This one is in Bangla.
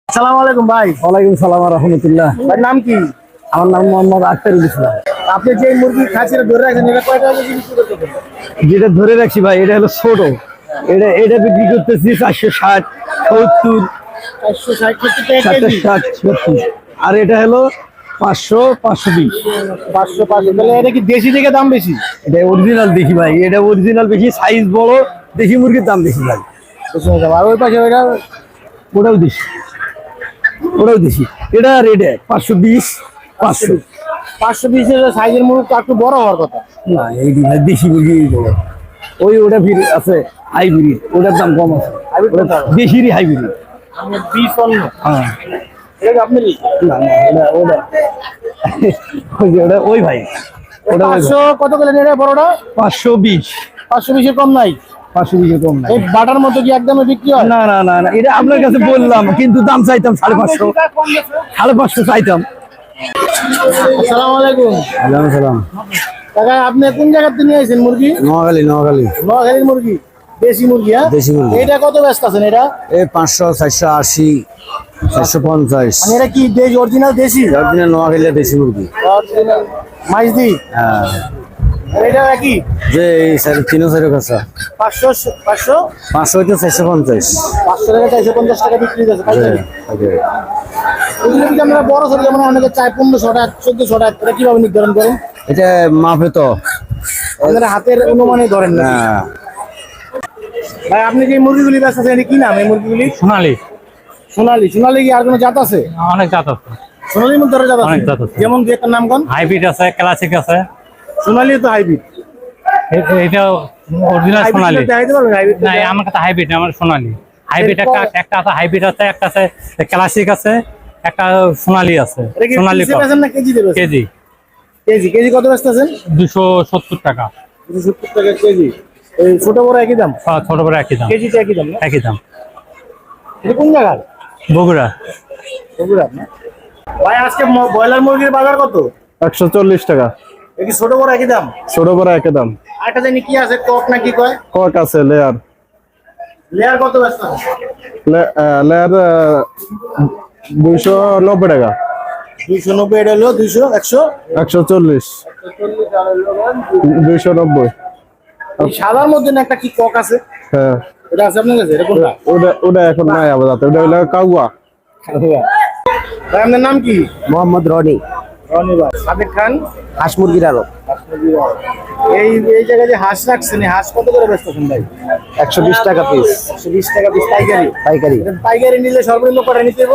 আসসালামু আলাইকুম ভাই। ওয়ালাইকুম সালাম রহমতুল্লাহ। ভাই নাম কি? আমার নাম মোহাম্মদ আখতারুল ইসলাম। আপনি যে মুরগি খাসিটা ধরে রাখছেন এটা কয় টাকা কেজি বিক্রি করতেছেন? যেটা ধরে রাখছি ভাই এটা হলো ছোট, এটা বিক্রি করতেছি 460, 70, 460 টাকা কেজি। 60, 70। আর এটা হলো 500, 520। 500 তাহলে এটা কি দেশি থেকে দাম বেশি? এটা অরিজিনাল দেখি ভাই, এটা অরিজিনাল বেশি, সাইজ বড়, দেশি মুরগির দাম বেশি ভাই। আর ওই পাশে ওইটা ওটাও দেশি, ওটাও দেশি। এটা রেট 520, 500। 520 এর সাইজের মুরগি তো একটু বড় হওয়ার কথা। না এই দেশি মুরগি বড়। ওটা ভিড় আছে হাইব্রিড, ওটার দাম কম আছে। দেশিরই হাইব্রিড। আমি 20 অন্য। হ্যাঁ এটা কি আপনি না না ওটা ওই ভাই, ওটা 500 কত করে নেড়ে বড়টা? 520। 520 এর কম নাই? 520 কম না। এই বাটার মতো কি একদমই বিক্রি হয়? না না না না, এটা আপনার কাছে বললাম, কিন্তু দাম চাইতাম 550, 550 চাইতাম। আসসালামু আলাইকুম। ওয়ালাইকুম সালাম। কাকা আপনি কোন জায়গা থেকে নিয়ে আসেন মুরগি? নোয়াখালী। নোয়াখালীর মুরগি, দেশি মুরগি। হ্যাঁ দেশি মুরগি। এটা কত ব্যস্ত আছেন এটা? এই 500, 480, 450। মানে এটা কি দেশ অরিজিনাল দেশি? অরিজিনাল নোয়াখালী দেশি মুরগি। অরিজিনাল মাইজদি। হ্যাঁ আর এটা কি যে এই 3.5 কাছে 500 500 500 হইতে 450। 500 টাকা 450 টাকা বিক্রি যাচ্ছে পাইকারি। এগুলো কি আমরা বড় সরি যেমন অনেকে চাই 1500 টাকা 1400 টাকা, এটা কিভাবে নির্ধারণ করেন? এটা মাপে তো আপনারা হাতের অনুমানে ধরেন না? হ্যাঁ। ভাই আপনি যে মুরগিগুলি বেচতেছেন এটা কি নাম এই মুরগিগুলি? সোনালী। সোনালী কি আর কোনো জাত আছে? অনেক জাত আছে, সোনালীর মধ্যে আরো জাত অনেক জাত আছে, আছে। যেমন দুই একটা নাম কোন? হাইব্রিড আছে, ক্লাসিক আছে। সোনালী তো হাইব্রিড। এটা অরিজিনাল সোনালী। দেখাইতে পারবেন হাইব্রিড? না আমার কাছে হাইব্রিড, আমার সোনালী। হাইব্রিড একটা আছে, হাইব্রিড আছে, একটা আছে ক্লাসিক আছে, একটা সোনালী আছে। এটা কি সোনালী পিসে বেচেন না কেজি দেবেন? কেজি কেজি কত বেচতেছেন? 270 টাকা। 270 টাকা কেজি। এই ছোট বড় একই দাম? ছোট বড় একই দাম। কেজিতে একই দাম না? একই দাম। এটা কোন জায়গার? বগুড়া। বগুড়া না? ভাই আজকে ব্রয়লার মুরগির বাজার কত? 140 টাকা। এ কি ছোট বড় একই দাম? ছোট বড় একই দাম। আরেকটা জানি কি আছে, কক না কি কয়? কক আছে, লেয়ার লেয়ার কত ব্যস্ত? লেয়ার 290 টাকা। 290 এটা হলো 200 100 140, 290। এই সাদার মধ্যে না একটা কি কক আছে? হ্যাঁ এটা আছে আপনার কাছে? এটা কোনটা? ওটা এখন নাই আপাতত, ওটা হলো কাউয়া। ভাই আপনার নাম কি? মোহাম্মদ রনি। রনি ভাই। সাদেক খান হাঁস মুরগির আরো এই এই জায়গায় যে হাঁস রাখছেন, এই হাঁস কত করে বেচতেছেন ভাই? 120 টাকা পিস। 120 টাকা পিস পাইকারি। পাইকারি। পাইকারি নিলে সর্বনিম্ন করে নিতে হবে?